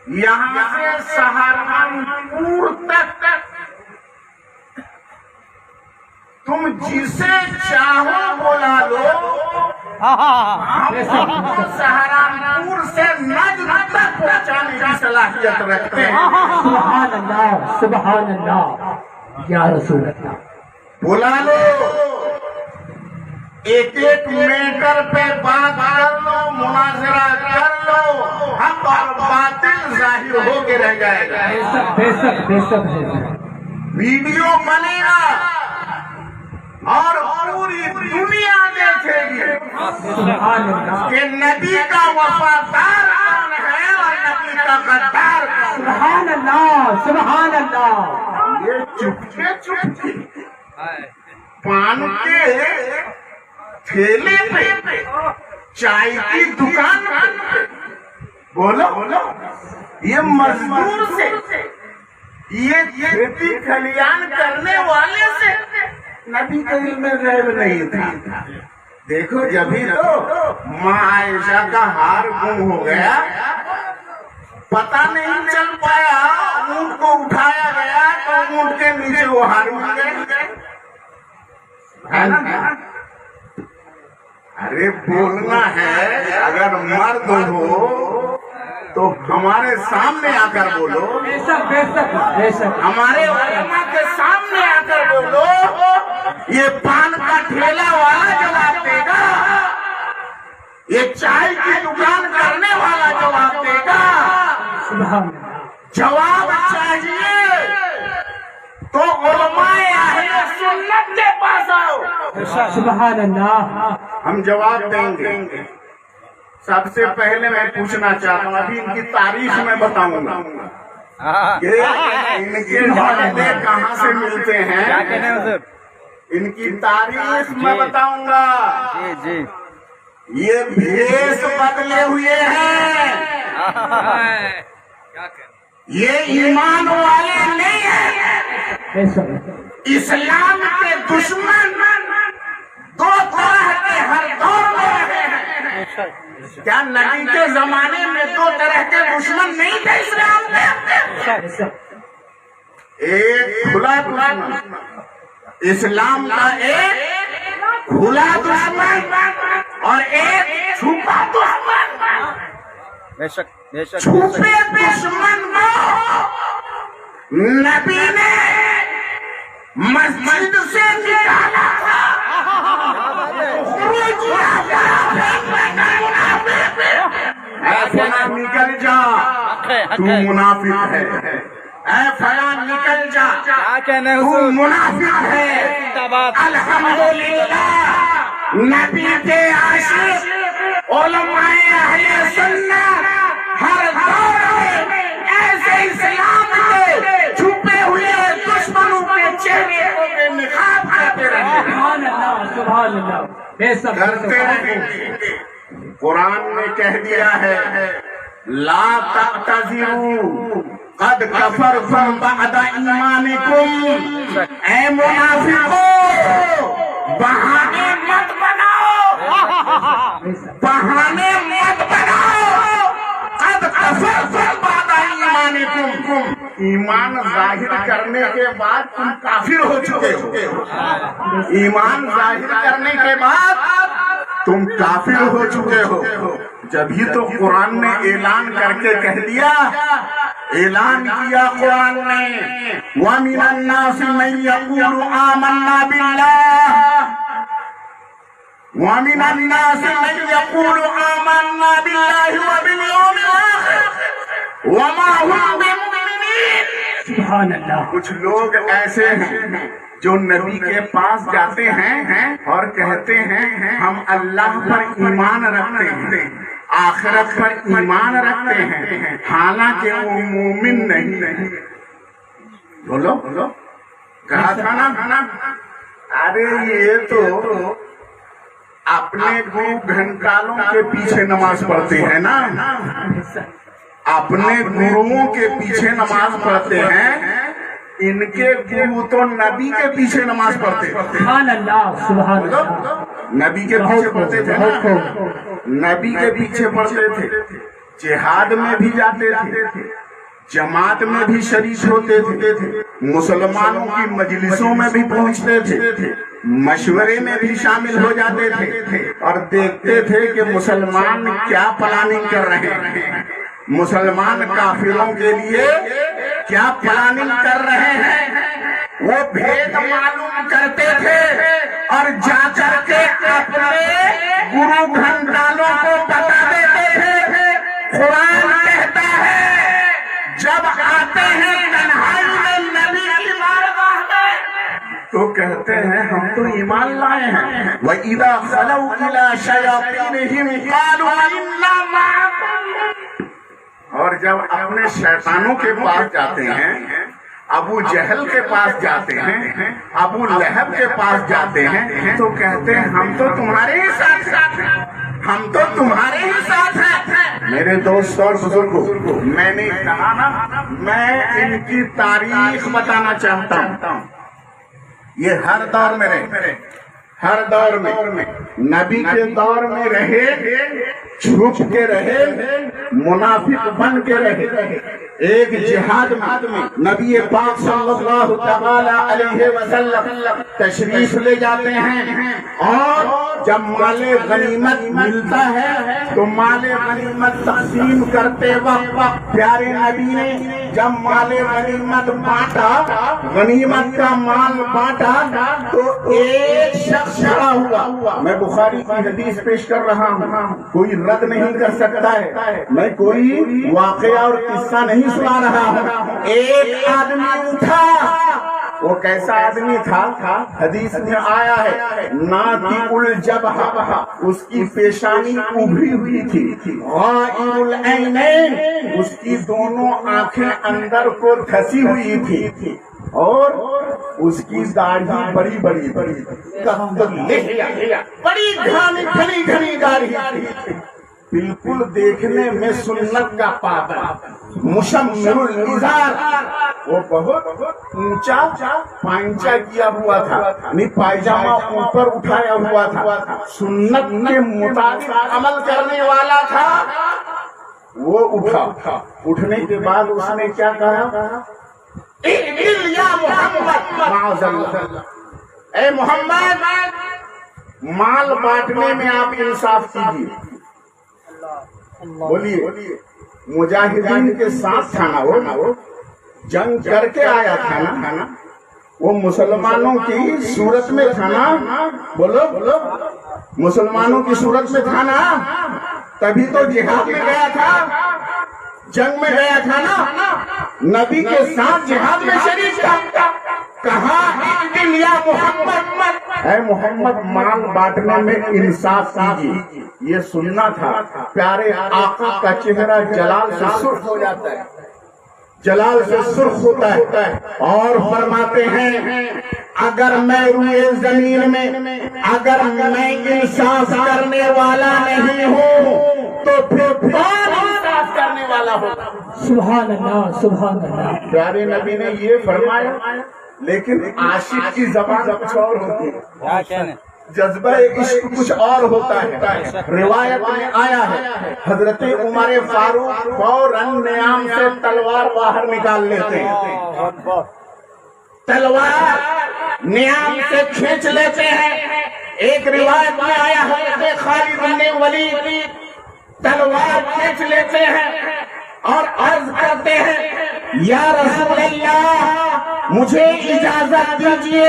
یہاں سے سہارنپور تک تم جسے چاہو بلا لو، ہم سہارنپور سے نجد تک پہنچانے کی صلاحیت رکھتے ہیں۔ سبحان اللہ، سبحان اللہ، یا رسول اللہ۔ بلا لو، ایک ایک میٹر پہ بات کر لو، مناظرہ کر لو، حق اور باطل ظاہر ہو کے رہ جائے گا۔ بے شک بے شک بے شک ہے۔ ویڈیو بنے گا اور پوری دنیا دیکھے گی سبحان اللہ، کہ نبی کا وفادار کون ہے اور نبی کا غدار کون ہے۔ سبحان اللہ، سبحان اللہ۔ یہ چپکے چپکے پان کے ٹھیلے پہ، چائے کی دکان پہ، بولو یہ مزدور سے، یہ کھیتی کھلیان کرنے والے سے نبی کے علم غیب نہیں تھا۔ دیکھو جبھی تو ماں عائشہ کا ہار گم ہو گیا، پتہ نہیں چل پایا، اونٹ کو اٹھایا گیا تو اونٹ کے نیچے وہ ہار مل گئے، ہے نا؟ ارے بولنا ہے، اگر مرد ہو تو ہمارے سامنے آ کر بولو، بے شک بے شک بے شک۔ ہمارے علماء کے سامنے آ کر بولو، یہ پان کا ٹھیلا والا جواب دے گا، یہ چائے کی دکان کرنے والا جواب دے گا۔ سبحان اللہ، جواب چاہیے تو علماء اہل سنت کے پاس آؤ، سبحان اللہ۔ ہم جواب دیں گے۔ سب سے پہلے میں پوچھنا چاہتا ہوں، ابھی ان کی تاریخ میں بتاؤں گا، ان کے والدے کہاں سے ملتے ہیں، ان کی تاریخ میں بتاؤں گا۔ یہ بھیس بدلے ہوئے ہیں، یہ ایمان والے نہیں ہیں، بے شک، اسلام کے دشمن دو طرح کے ہر دور میں رہے ہیں۔ کیا نبی کے زمانے میں دو طرح کے دشمن نہیں تھے اسلام میں؟ ایک کھلا دشمن، اسلام کا ایک کھلا دشمن اور ایک چھپا دشمن۔ بے شک بے شک۔ چھپے دشمن کو نبی نے مسجد سے نکالا تھا، اے فلاں نکل جا، تو منافق ہے، اے فلاں نکل جا، کیا کہنے تو منافق ہے۔ الحمدللہ نبی کے عاشق علماء اہل سنت ہر دور میں ایسے اسلام کے چھپے ہوئے دشمنوں کے چہرے کو بے نقاب کرتے رہے، سبحان اللہ، سبحان اللہ، بے شک کرتے رہے۔ قرآن نے کہہ دیا ہے لا تعتذروا قد کفرتم بعد ایمانکم، اے منافقو بہانے مت بناؤ، بہانے مت بناؤ، قد کفرتم بعد ایمانکم، ایمان ظاہر کرنے کے بعد تم کافر ہو چکے ہو، ایمان ظاہر کرنے کے بعد تم کافر ہو چکے ہو۔ جبھی تو قرآن نے اعلان کر کے کہہ دیا، اعلان کیا قرآن نے وَمِنَ النَّاسِ مَن يَقُولُ آمَنَّا بِاللَّهِ، وَمِنَ النَّاسِ مَن يَقُولُ آمَنَّا بِاللَّهِ وَبِالْيَوْمِ الْآخِرِ وَمَا هُم بِمُؤْمِنِينَ۔ سبحان اللہ، کچھ لوگ ایسے ہیں جو نبی کے پاس جاتے ہیں اور کہتے ہیں ہم اللہ پر ایمان رکھتے ہیں، آخرت پر ایمان رکھتے ہیں، حالانکہ وہ مومن نہیں۔ بولو کہا تھا نا، ارے یہ تو اپنے گرو گھنٹالوں کے پیچھے نماز پڑھتے ہیں نا، اپنے گروؤں کے پیچھے نماز پڑھتے ہیں، ان کے گرو تو نبی کے پیچھے نماز پڑھتے ہیں۔ سبحان اللہ، سبحان اللہ، نبی کے پیچھے پڑھتے تھے نا، نبی کے پیچھے پڑھتے تھے۔ جہاد میں بھی جاتے تھے، جماعت میں بھی شریک ہوتے تھے، مسلمانوں کی مجلسوں میں بھی پہنچتے تھے، مشورے میں بھی شامل ہو جاتے تھے اور دیکھتے تھے کہ مسلمان کیا پلاننگ کر رہے ہیں، مسلمان کافروں کے لیے کیا پلاننگ کر رہے ہیں، وہ بھید معلوم کرتے تھے اور جا کر کے اپنے گرو گھنٹالوں کو بتا دیتے تھے۔ قرآن کہتا ہے جب آتے ہیں تنہائی میں نبی کی بارگاہ میں تو کہتے ہیں ہم تو ایمان لائے ہیں، وَإِذَا خَلَوْا إِلَىٰ شَيَاطِينِهِمْ قَالُوا إِنَّا مَعَكُمْ، اور جب اپنے شیطانوں کے پاس جاتے ہیں، ابو جہل کے پاس جاتے ہیں، ابو لہب کے پاس جاتے ہیں تو کہتے ہیں ہم تو تمہارے ہی ساتھ ہیں، ہم تو تمہارے ہی ساتھ ہیں۔ میرے دوست اور بزرگوں، میں نے کہا نا میں ان کی تاریخ بتانا چاہتا ہوں، یہ ہر دور میں رہے، ہر دور میں، نبی کے دور میں رہے، چھپ کے رہے، منافق بن کے رہے، ایک جہاد میں نبی پاک صلی اللہ تعالی علیہ وسلم تشریف لے جاتے ہیں اور جب مال غنیمت ملتا ہے تو مال غنیمت تقسیم کرتے وقت پیارے نبی نے جب مال غنیمت بانٹا، غنیمت کا مال بانٹا تو ایک شخص کھڑا ہوا، میں بخاری کی حدیث پیش کر رہا ہوں، کوئی رد نہیں کر سکتا ہے، میں کوئی واقعہ اور قصہ نہیں سنا رہا ہوں، ایک آدمی اٹھا، وہ کیسا آدمی تھا؟ حدیث میں آیا ہے ناطق الجبہہ، اس کی پیشانی ابھری ہوئی تھی، غائر العینین، اس کی دونوں آنکھیں اندر کو دھسی ہوئی تھی اور اس کی داڑھی بڑی بڑی بڑی گھنی داڑھی تھی، بالکل دیکھنے میں سنت کا پابند، مشمر الازار، وہ بہت اونچا پائنچا کیا ہوا تھا، یعنی پائجامہ اوپر اٹھایا ہوا تھا، سنت کے مطابق عمل کرنے والا تھا۔ وہ اٹھا، اٹھنے کے بعد اس نے کیا کہا؟ یا محمد، اے محمد مال بانٹنے میں آپ انصاف کیجیے۔ بولیے مجاہدین کے ساتھ تھا نا، وہ جنگ کر کے آیا تھا نا، وہ مسلمانوں کی صورت میں تھا نا، بولو مسلمانوں کی صورت میں تھا نا، تبھی تو جہاد میں گیا تھا، جنگ میں گیا تھا نا، نبی کے ساتھ جہاد میں شریک تھا۔ کہاں یا محمد، اے محمد مال بانٹنے میں انصاف کیجیے۔ یہ سننا تھا، پیارے آقا کا چہرہ جلال سے سرخ ہو جاتا ہے، جلال سے سرخ ہوتا ہے اور فرماتے ہیں اگر میں روئے زمین میں اگر میں انصاف کرنے والا نہیں ہوں تو پھر کون انصاف کرنے والا ہوگا؟ سبحان اللہ، سبحان اللہ۔ پیارے نبی نے یہ فرمایا، لیکن عاشق کی زبان کچھ اور ہوتی ہے، جذبہ عشق کچھ اور ہوتا ہے۔ روایت میں آیا ہے حضرت عمر فاروق فوراً نیام سے تلوار باہر نکال لیتے ہیں، تلوار نیام سے کھینچ لیتے ہیں۔ ایک روایت میں آیا ہے خالد بن ولید تلوار کھینچ لیتے ہیں اور عرض کرتے ہیں یا رسول اللہ مجھے اجازت دیجیے،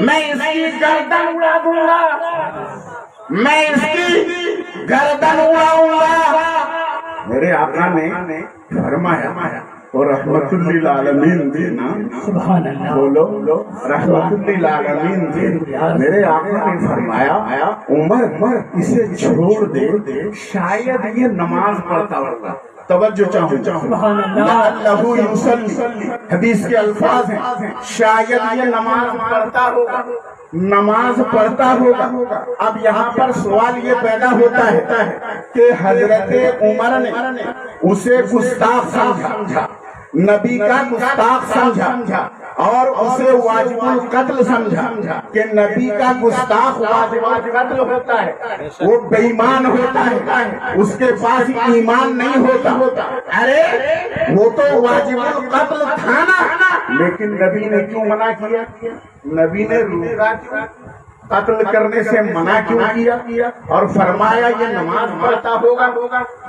میں اس کی گردن اڑا دوں گا، میں اس کی گردن اڑاؤں گا۔ میرے آقا نے فرمایا اور رحمت للعالمین دینا، سبحان اللہ، بولو رحمت للعالمین دینا۔ میرے آقا نے فرمایا عمر اسے چھوڑ دے، شاید یہ نماز پڑھتا ہوگا۔ توجہ چاہوں، سبحان اللہ، لعلہ یصلی، حدیث کے الفاظ ہیں، شاید یہ نماز پڑھتا ہوگا، نماز پڑھتا ہوگا۔ اب یہاں پر سوال یہ پیدا ہوتا ہے کہ حضرت عمر نے اسے گستاخ سمجھا، نبی کا گستاخ سمجھا اور اسے واجب القتل سمجھا کہ نبی کا گستاخ واجب القتل ہوتا ہے، وہ بے ایمان ہوتا ہے، اس کے پاس ایمان نہیں ہوتا۔ ارے وہ تو واجب القتل تھا نا، لیکن نبی نے کیوں منع کیا؟ نبی نے روکا کیوں؟ قتل کرنے سے منع کیوں کیا اور فرمایا یہ نماز پڑھتا ہوگا؟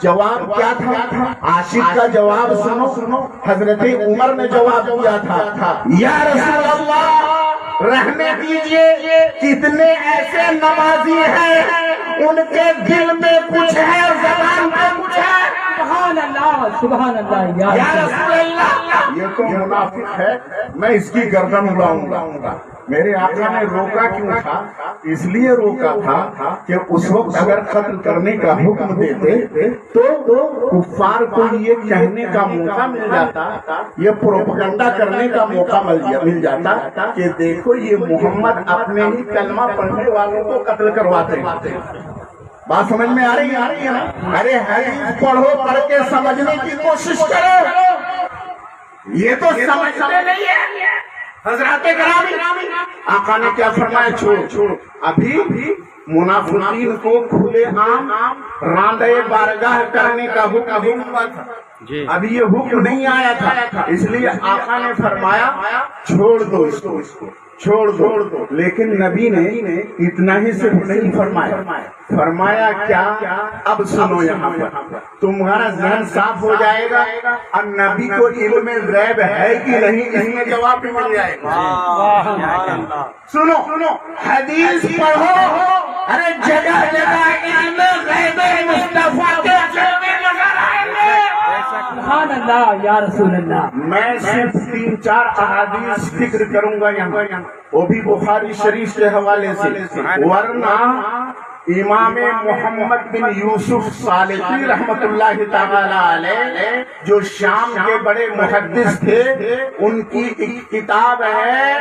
جواب کیا تھا؟ عاشق کا جواب سنو، حضرت عمر نے جواب دیا تھا، یا رسول اللہ رہنے دیجئے، کتنے ایسے نمازی ہیں ان کے دل میں کچھ ہے اور زبان میں کچھ ہے۔ سبحان اللہ سبحان اللہ یا رسول اللہ یہ تو منافق ہے، میں اس کی گردن اڑاؤں گا۔ میرے آقا نے روکا کیوں تھا؟ اس لیے روکا تھا کہ اس وقت اگر قتل کرنے کا حکم دیتے تو کفار کو یہ کہنے کا موقع مل جاتا، یہ پروپیگنڈا کرنے کا موقع مل جاتا کہ دیکھو یہ محمد اپنے ہی کلمہ پڑھنے والوں کو قتل کرواتے ہیں۔ بات سمجھ میں آ رہی ہے نا؟ ارے حدیث پڑھو، پڑھ کے سمجھنے کی کوشش کرو، یہ تو سمجھتے نہیں ہے۔ حضرات گرامی آقا نے کیا فرمایا؟ چھوڑ، ابھی منافقین کو کھلے عام راندے بارگاہ کرنے کا حکم ہوا تھا، ابھی یہ حکم نہیں آیا تھا، اس لیے آقا نے فرمایا چھوڑ دو اس کو، چھوڑ دو۔ لیکن نبی نے اتنا ہی صرف نہیں فرمایا کیا؟ اب سنو یہاں پر تمہارا ذہن صاف ہو جائے گا، اور نبی کو علم غیب ہے کہ نہیں اس میں جواب بھی مل جائے گا۔ سنو، حدیث پڑھو، ارے جگہ جگہ علم غیب مصطفیٰ کے جلوے نظر آئیں گے۔ سبحان اللہ یا رسول اللہ۔ میں صرف 3-4 احادیث ذکر کروں گا یہاں، وہ بھی بخاری شریف کے حوالے سے، ورنہ امام محمد بن یوسف صالحی رحمت اللہ تعالی علیہ جو شام کے بڑے محدث تھے، ان کی ایک کتاب ہے،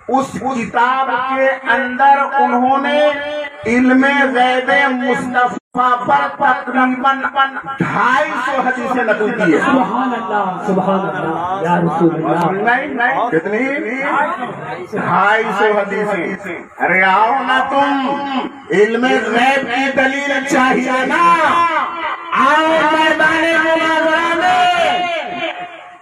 اس کتاب کے اندر انہوں نے علم غیب مصطفیٰ پر تقریباً 250 حدیثیں نقل کی ہے۔ سبحان اللہ یا رسول اللہ۔ نہیں کتنی؟ 250 حدیثیں۔ ارے آؤ نا تم، علم غیب کی دلیل چاہیے نا، آؤ میدان مناظرہ میں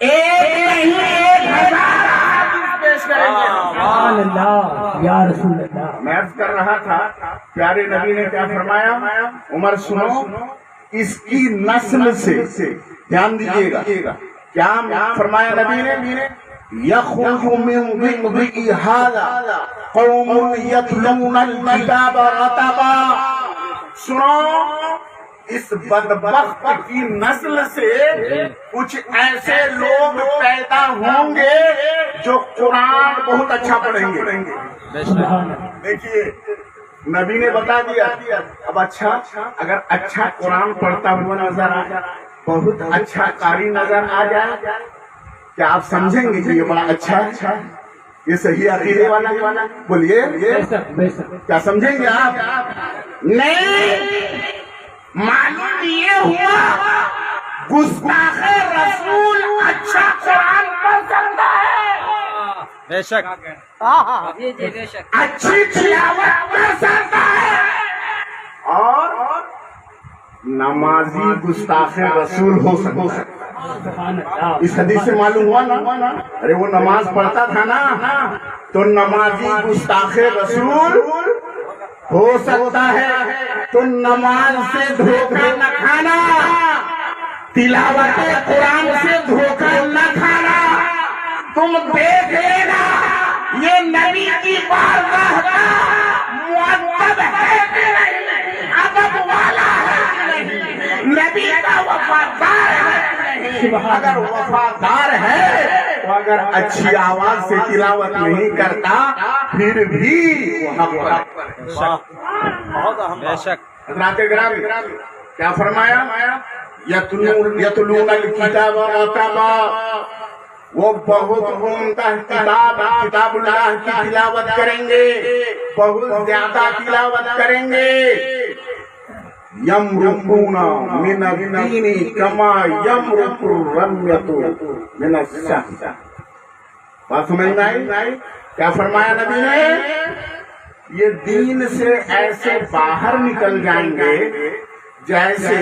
ایک نہیں 1000 حدیث پیش کریں گے۔ سبحان اللہ یا رسول اللہ۔ میں عرض کر رہا تھا پیارے نبی نے کیا فرمایا؟ عمر سنو، اس کی نسل سے دھیان دیجیے گا، کیا فرمایا نبی نے؟ یخرج من ضئضئ ھذا قوم یتلون الکتاب رتبا۔ سنو، اس بدبخت کی نسل سے کچھ ایسے لوگ پیدا ہوں گے جو قرآن بہت اچھا پڑھیں گے۔ دیکھیے نبی نے بتا دیا، اب اچھا اگر اچھا قرآن پڑھتا ہوا نظر آ جائے، بہت اچھا قاری نظر آ جائے، کیا آپ سمجھیں گے کہ یہ بڑا اچھا ہے، یہ صحیح عقیدے والا؟ بولیے کیا سمجھیں گے آپ؟ نہیں، معلوم یہ ہوا گستاخ رسول اچھا قرآن پڑھ سکتا ہے، بے شک، اچھی تلاوت کر سکتا ہے، اور نمازی گستاخ رسول ہو سکتا ہے۔ اس حدیث سے معلوم ہوا نا، ارے وہ نماز پڑھتا تھا نا، تو نمازی گستاخ رسول ہو سکتا ہے۔ تو نماز سے دھوکہ نہ کھانا، تلاوت قرآن سے دھوکہ نہ کھانا۔ تم دیکھ لینا یہ نبی کی بارگاہ کا مؤدب ہے کہ نہیں، ادب والا ہے کہ نہیں، نبی کا وفادار ہے کہ نہیں۔ اگر وفادار ہے تو اگر اچھی آواز سے تلاوت نہیں کرتا پھر بھی وہ حق بہت اہم، بے شک۔ حضرات گرامی کیا فرمایا؟ یتلون الکتاب رتبا، وہ بہت عمدہ کتاب اللہ کی تلاوت کریں گے، بہت زیادہ تلاوت کریں گے۔ یمرقون من الدین کما یمرق الرمیۃ من السہم. بات سمجھ میں آئی؟ کیا فرمایا نبی نے؟ یہ دین سے ایسے باہر نکل جائیں گے جیسے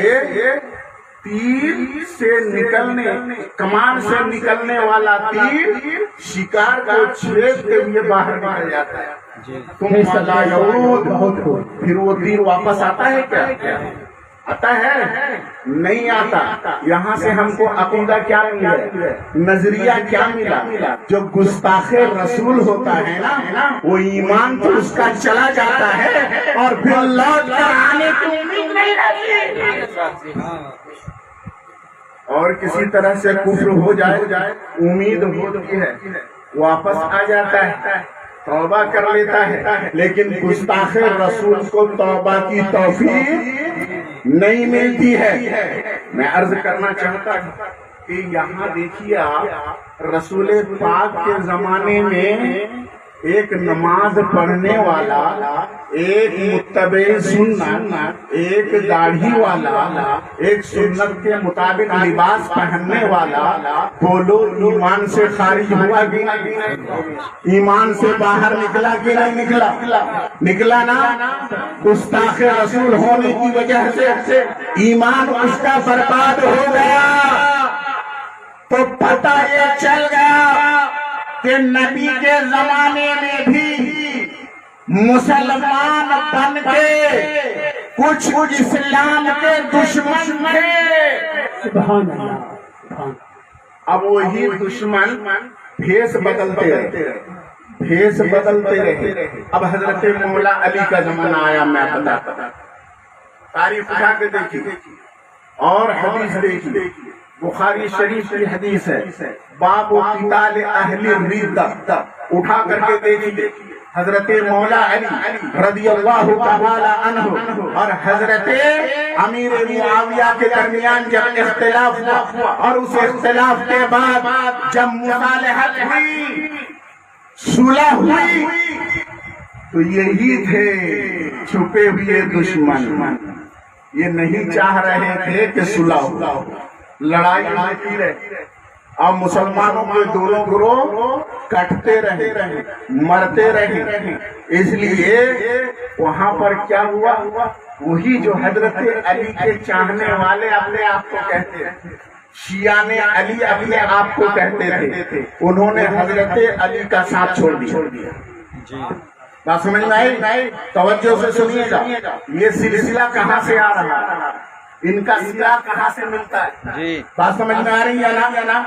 تیر سے نکلنے، کمان سے نکلنے والا تیر شکار کو چھیدتے ہوئے باہر نکل جاتا ہے. تم لا یعود، پھر وہ تیر واپس آتا ہے کیا؟ آتا ہے؟ نہیں آتا. یہاں سے ہم کو عقیدہ کیا ملا، نظریہ کیا ملا؟ جو گستاخ رسول ہوتا ہے نا، وہ ایمان تو اس کا چلا جاتا ہے اور پھر لوٹ کر آنے کی امید نہیں رہتی. اور کسی طرح سے کفر ہو جائے امید ہوتی ہے، واپس آ جاتا ہے، توبہ کر لیتا ہے. لیکن گستاخ رسول کو توبہ کی توفیق نہیں ملتی ہے. میں عرض کرنا چاہتا ہوں کہ یہاں دیکھیے آپ، رسول پاک کے زمانے میں ایک نماز پڑھنے والا، ایک متبع سنت، ایک داڑھی والا، ایک سنت کے مطابق لباس پہننے والا، بولو ایمان سے خارج ہوا کہ نہیں؟ ایمان سے باہر نکلا کہ نہیں نکلا؟ نکلا نا. گستاخ رسول ہونے کی وجہ سے ایمان اس کا برباد ہو گیا. تو پتہ یہ چل گیا کہ نبی کے زمانے میں بھی مسلمان بن کے کچھ اسلام کے دشمن تھے. سبحان اللہ. اب وہی دشمن بھیس بدلتے رہے. اب حضرت مولا علی کا زمانہ آیا. میں بتاتا، تاریخ اٹھا کے دیکھیے اور حدیث دیکھیے. بخاری شریف کی حدیث ہے، باب قتال اہل الردہ. اٹھا کر کے دیکھیے، حضرت مولا علی رضی اللہ تعالی عنہ اور حضرت امیر معاویہ کے درمیان جب اختلاف ہوا، اور اس اختلاف کے بعد جب مصالحت ہوئی، صلح ہوئی، تو یہی تھے چھپے ہوئے دشمن. یہ نہیں چاہ رہے تھے کہ صلح ہو، لڑائی ہوتی رہے. اب مسلمانوں کے دونوں گروہ کٹتے رہے، مرتے رہے. اس لیے وہاں پر کیا ہوا؟ وہی جو حضرت علی کے چاہنے والے اپنے آپ کو کہتے ہیں، شیعہ علی اپنے آپ کو کہتے تھے، انہوں نے حضرت علی کا ساتھ چھوڑ دیا. بات سمجھ میں آئی؟ توجہ سے سنیے گا. یہ سلسلہ کہاں سے آ رہا ہے، ان کا سلا کہاں سے ملتا ہے؟ بات سمجھ میں آ رہی ہے نا؟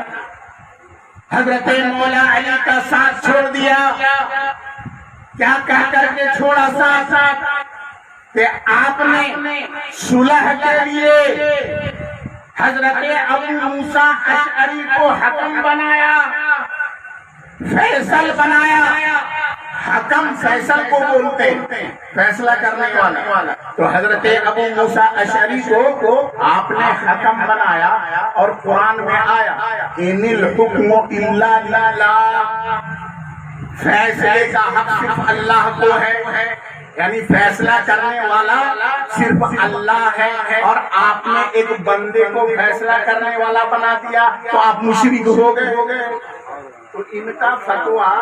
حضرت مولا علی کا ساتھ چھوڑ دیا. کیا کہہ کر کے چھوڑا ساتھ؟ کہ آپ نے صلح کے لیے حضرت ابو موسیٰ اشعری کو حکم بنایا، فیصل بنایا. حکم فیصل کو بولتے، فیصلہ کرنے والا. تو حضرت ابو موسیٰ اشعری کو آپ نے حکم بنایا، اور قرآن میں آیا ان الحکم الا للہ، فیصلے کا حق صرف اللہ کو ہے. یعنی فیصلہ کرنے والا صرف اللہ ہے، اور آپ نے ایک بندے کو فیصلہ کرنے والا بنا دیا تو آپ مشرک ہو گئے. تو ان کا فتویٰ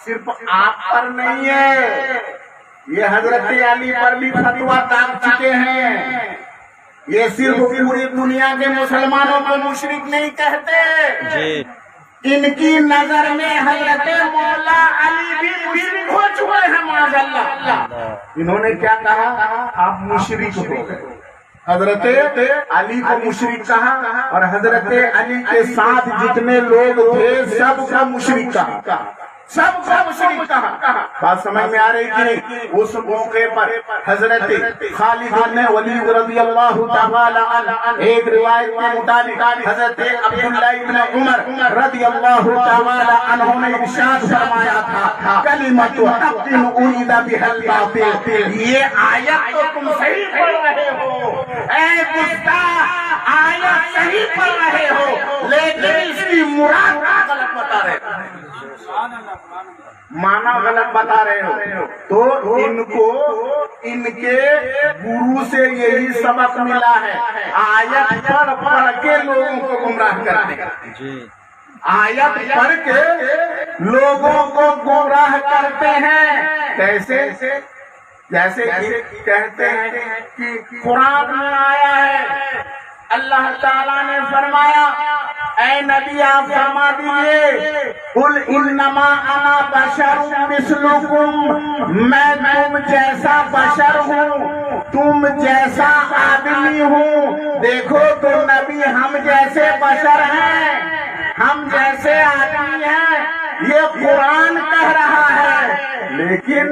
صرف آپ پر نہیں ہے، یہ حضرت علی پر بھی فتویٰ داغ چکے ہیں. یہ صرف پوری دنیا کے مسلمانوں کو مشرک نہیں کہتے. ان کی نظر میں حضرت مولا علی بھی مشرک ہو چکے ہیں معاذ اللہ. انہوں نے کیا کہا؟ آپ مشرک ہو گئے. حضرت علی کو مشرک کہا، اور حضرت علی کے ساتھ جتنے لوگ تھے سب کا مشرک کہا، سب کا مشرک کہا. بات سمجھ میں آ رہی تھی؟ اس موقع پر حضرت خالد بن ولید رضی اللہ تعالی عنہ، ایک روایت کے مطابق حضرت عبداللہ بن عمر رضی اللہ تعالی عنہ نے ارشاد فرمایا تھا، کلمۃ حق ارید بها الباطل. یہ آیت تو تم صحیح پڑھ رہے ہو، اے گستاخ، آیت صحیح پڑھ رہے ہو، لیکن اس کی مراد غلط بتا رہے ہو. مانا غلط بتا رہے ہو تو ان کو ان کے گرو سے یہی سبق ملا ہے، آیت پڑھ پڑھ کے لوگوں کو گمراہ کرتے ہیں، جی آیت پڑھ کے لوگوں کو گمراہ کرتے ہیں۔ کیسے؟ جیسے کہتے ہیں کہ قرآن میں آیا ہے، اللہ تعالیٰ نے فرمایا اے نبی آپ فرما دیجئے قل انما انا بشر مثلکم، میں تم جیسا بشر ہوں، تم جیسا آدمی ہوں۔ دیکھو تو نبی ہم جیسے بشر ہیں، ہم جیسے آدمی ہیں، یہ قرآن کہہ رہا ہے۔ لیکن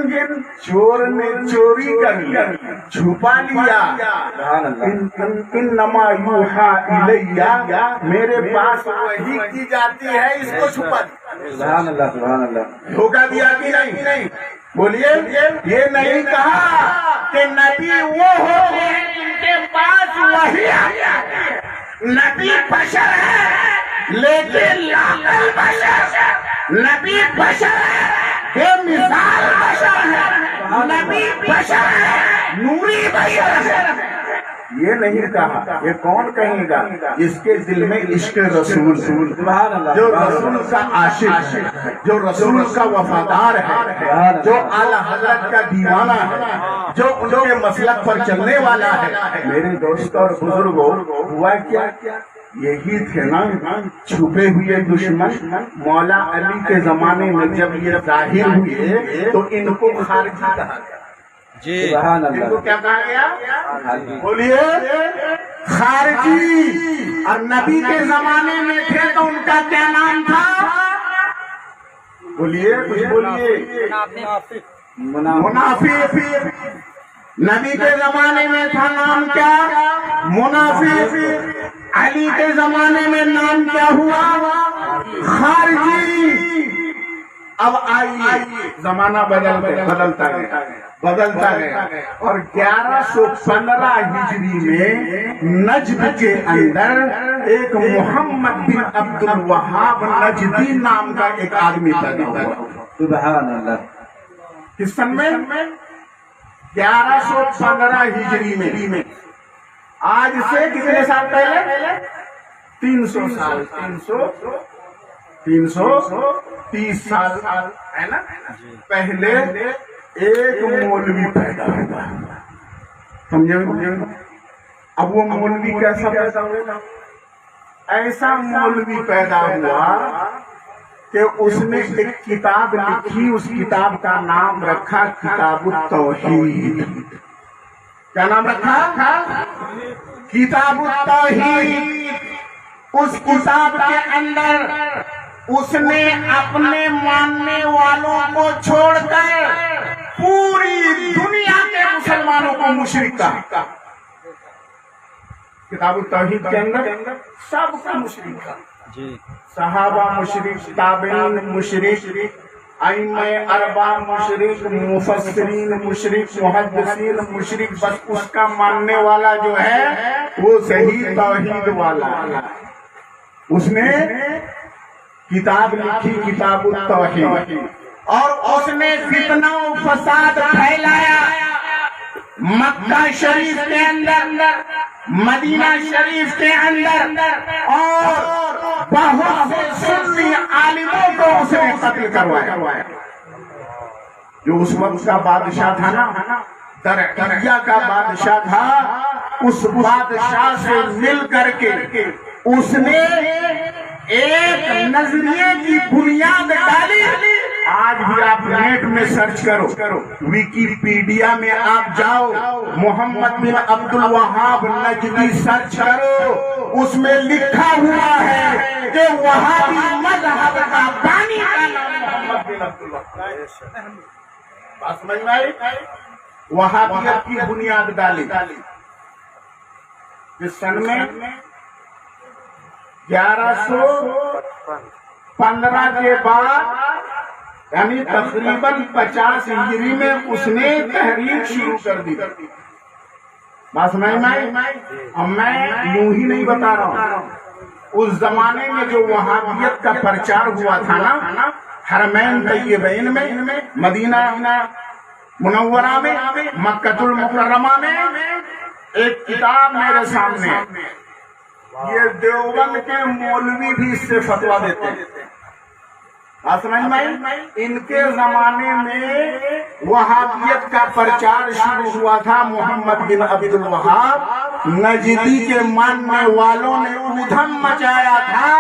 چور نے چوری کر چھپا لیا، انما یوحا الیہ، میرے پاس وحی کی جاتی ہے، اس کو چھپا دیا۔ سبحان اللہ سبحان اللہ۔ دھوکہ دیا کہ نہیں؟ بولیے، یہ نہیں کہا کہ نبی وہ ہوتے ہیں جن کے پاس وحی آتی ہے، نبی بشر ہے لیکن لاقل بشر، نبی بشر ہے بے مثال بشر ہے، نبی بشر ہے نوری بشر ہے۔ یہ نہیں کہا، یہ کون کہے گا جس کے دل میں عشق رسول، جو رسول کا عاشق ہے، جو رسول کا وفادار ہے، جو اعلیٰ حضرت کا دیوانہ ہے، جو ان کے مسلک پر چلنے والا ہے۔ میرے دوست اور بزرگوں، ہوا کیا؟ یہی تھے نا چھپے ہوئے دشمن۔ مولا علی کے زمانے میں جب یہ ظاہر ہوئے تو ان کو خارجی کہا گیا۔ جی ان کو کیا کہا گیا؟ بولیے، خارجی۔ اور نبی کے زمانے میں تھے تو ان کا کیا نام تھا؟ بولیے کچھ بولیے۔ منافق۔ نبی کے زمانے میں تھا نام کیا؟ منافق۔ علی کے زمانے میں نام کیا ہوا؟ خارجی۔ اب آئیے، زمانہ بدلتا گیا اور 1115 ہجری میں نجد کے اندر ایک محمد بن عبد الوہاب نجدی نام کا ایک آدمی پیدا ہوا۔ سبحان اللہ۔ کس سن میں؟ 1115 ہجری میں۔ آج سے کتنے سال پہلے؟ 300 سال، 330 سال ہے نا پہلے ایک مولوی پیدا ہوا، سمجھے؟ اب وہ مولوی کیسا پیدا ہوا؟ ایسا مولوی پیدا ہوا کہ اس نے ایک کتاب لکھی، اس کتاب کا نام رکھا کتاب التوحید۔ کیا نام رکھا؟ کتاب التوحید۔ اس کتاب کے اندر اس نے اپنے ماننے والوں کو چھوڑ کر پوری دنیا کے مسلمانوں کو مشرک کہا۔ کتاب التوحید کے اندر سب کا مشرک کہا، جی صحابہ مشرک، تابعین مشرک، ائمہ اربعہ مشرک، مفسرین مشرک، محدثین مشرک، بس اس کا ماننے والا جو ہے وہ صحیح توحید والا۔ اس نے کتاب لکھی کتاب التوحید، اور اس نے فتنہ و فساد پھیلایا مکہ شریف کے اندر، مدینہ شریف کے اندر، اور بہت سے سنی عالموں کو اس نے قتل کروایا۔ جو اس وقت کا بادشاہ تھا نا، درعیہ کا بادشاہ تھا، اس بادشاہ سے مل کر کے اس نے ایک نظریے کی بنیاد ڈالی۔ آج بھی آپ نیٹ میں سرچ کرو، ویکیپیڈیا میں آپ جاؤ، محمد بن عبد الوہاب نجدی سرچ کرو، اس میں لکھا ہوا ہے کہ وہابی مذہب کا بانی کا نام محمد بن عبد الوہاب۔ بات سمجھ میں آئی؟ وہابیت کی بنیاد ڈالی۔ اس سن میں 1115 کے بعد، یعنی تقریباً 50 ہجری میں اس نے تحریک شروع کر دی۔ بات سمجھ میں آئی؟ اور میں یوں ہی نہیں بتا رہا ہوں، اس زمانے میں جو وہابیت کا پرچار ہوا تھا نا، حرمین طیبین میں، مدینہ منورہ میں، مکہ المکرمہ میں ایک کتاب میرے سامنے، یہ دیوبند کے مولوی بھی اس سے فتویٰ دیتے ہیں۔ بات سمجھ میں آئی؟ ان کے زمانے میں وہابیت کا پرچار شروع ہوا تھا۔ محمد بن عبد الوہاب نجدی کے ماننے والوں نے ادھم مچایا تھا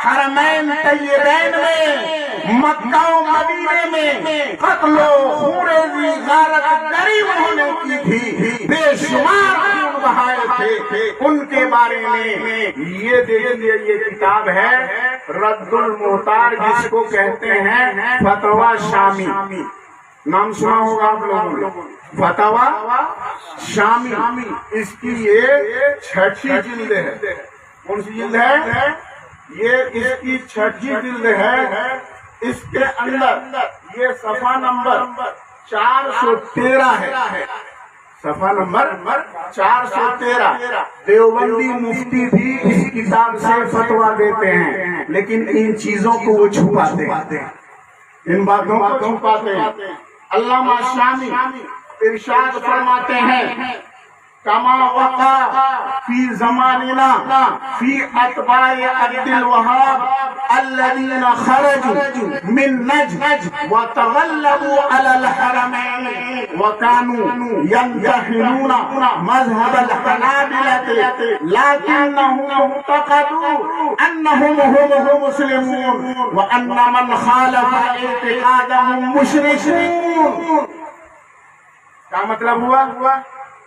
حرمین طیبین میں، مکہ و مدینے میں قتل و خونریزی غارت گری انہوں نے کی تھی، بے شمار خون بہائے تھے۔ ان کے بارے میں یہ دیکھیے، یہ کتاب ہے رد المحتار، جس کو کہتے ہیں فتویٰ شامی، نام سنا ہوگا آپ لوگوں نے، فتویٰ شامی۔ اس کی یہ 6ٹھی جلد ہے۔ کون سی جلد ہے؟ یہ اس کی 6ٹھی جلد ہے۔ اس کے اندر یہ صفحہ نمبر 413 ہے، صفحہ نمبر 413۔ دیوبندی مفتی بھی اس کتاب سے فتویٰ دیتے ہیں، لیکن ان چیزوں کو وہ چھپاتے ہیں، ان باتوں کو چھپاتے ہیں۔ علامہ شامی ارشاد فرماتے ہیں، کما وقع فی زماننا فی اتباع عبد الوہاب الذین خرجوا من نجد وتغلبوا علی الحرمین وکانوا ينتحلون مذهب الحنابلة لكنهم اعتقدوا انهم هم مسلمون وان من خالف اعتقادهم مشركون۔ کیا مطلب ہوا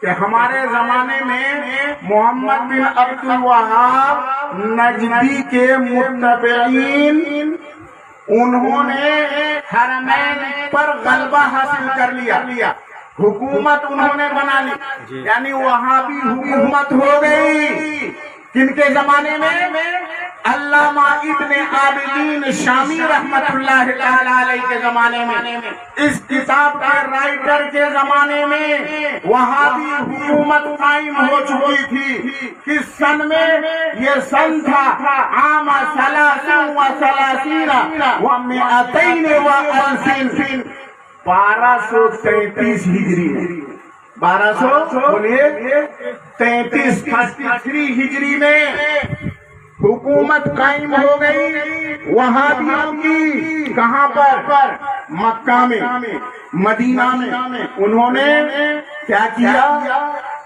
کہ ہمارے زمانے میں محمد بن عبد الوہاب نجدی کے متبعین انہوں نے حرمین پر غلبہ حاصل کر لیا، حکومت انہوں نے بنا لی، یعنی وہابی حکومت ہو گئی۔ کن کے زمانے میں؟ علامہ ابن عابدین شامی رحمت اللہ تعالی علیہ کے زمانے میں، اس کتاب کے رائٹر کے زمانے میں وہابی حکومت قائم ہو چکی تھی۔ کس سن میں؟ یہ سن تھا عام 33 و 200 1233 ہجری میں، 1233 ہجری میں حکومت قائم ہو گئی وہابیوں کی۔ کہاں پر؟ مکہ میں، مدینہ میں۔ انہوں نے کیا کیا؟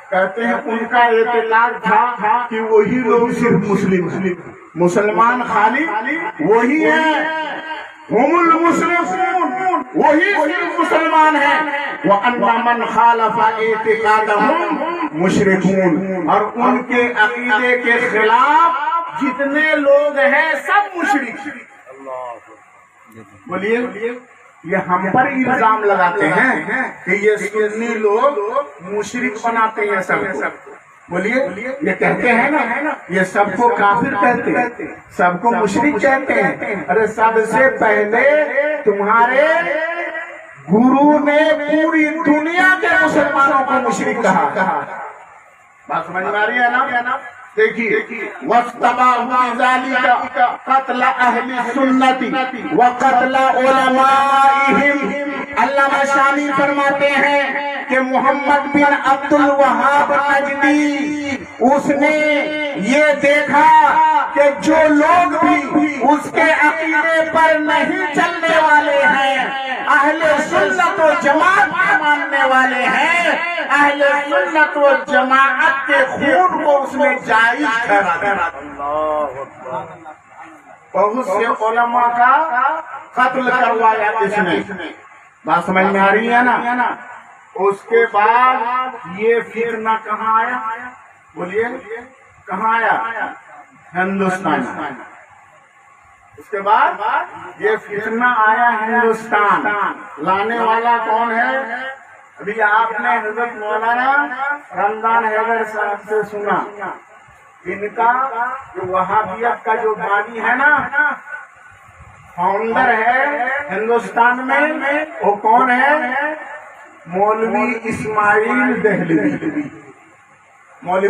کہتے ہیں ان کا اعتقاد تھا کہ وہی لوگ صرف مسلمان خالی وہی ہیں، ہم المسلمون، وہی صرف مسلمان ہیں، وَأَنَّ مَنْ خَالَفَ اعْتِقَادَهُمْ مُشْرِكُونَ، اور ان کے عقیدے کے خلاف جتنے لوگ ہیں سب مشرک۔ بولیے، یہ ہم پر الزام لگاتے ہیں کہ یہ سنی لوگ مشرک بناتے ہیں سب کو۔ بولیے، یہ کہتے ہیں نا، یہ سب کو کافر کہتے ہیں، سب کو مشرک کہتے ہیں۔ ارے سب سے پہلے تمہارے گرو نے پوری دنیا کے مسلمانوں کو مشرک کہا۔ بات سمجھ میں آ رہی ہے نا؟ دیکھیے، وَاسْتَبَاهُ بِذَلِكَ قَتْلَ أَهْلِ السُّنَّةِ وَقَتْلَ عُلَمَائِهِمْ۔ علامہ شامی فرماتے ہیں کہ محمد بن عبد الوہاب نجدی اس نے یہ دیکھا کہ جو لوگ بھی اس کے عقیدے پر نہیں چلنے والے ہیں، اہل سنت و جماعت کے ماننے والے ہیں، اہل سنت و جماعت کے خون کو اس نے جائز ٹھہرا۔ بہت سے علماء کا قتل کروایا اس نے۔ بات سمجھ میں آ رہی ہے نا؟ اس کے بعد یہ فتنہ کہاں آیا؟ بولیے، کہاں آیا؟ ہندوستان۔ اس کے بعد یہ فتنہ آیا ہندوستان۔ لانے والا کون ہے؟ ابھی آپ نے حضرت مولانا رمضان حیدر صاحب سے سنا، ان کا جو وہابیت کا جو بانی ہے نا، فاؤنڈر ہے ہندوستان میں، وہ کون ہے؟ مولوی اسماعیل دہلوی۔ مولوی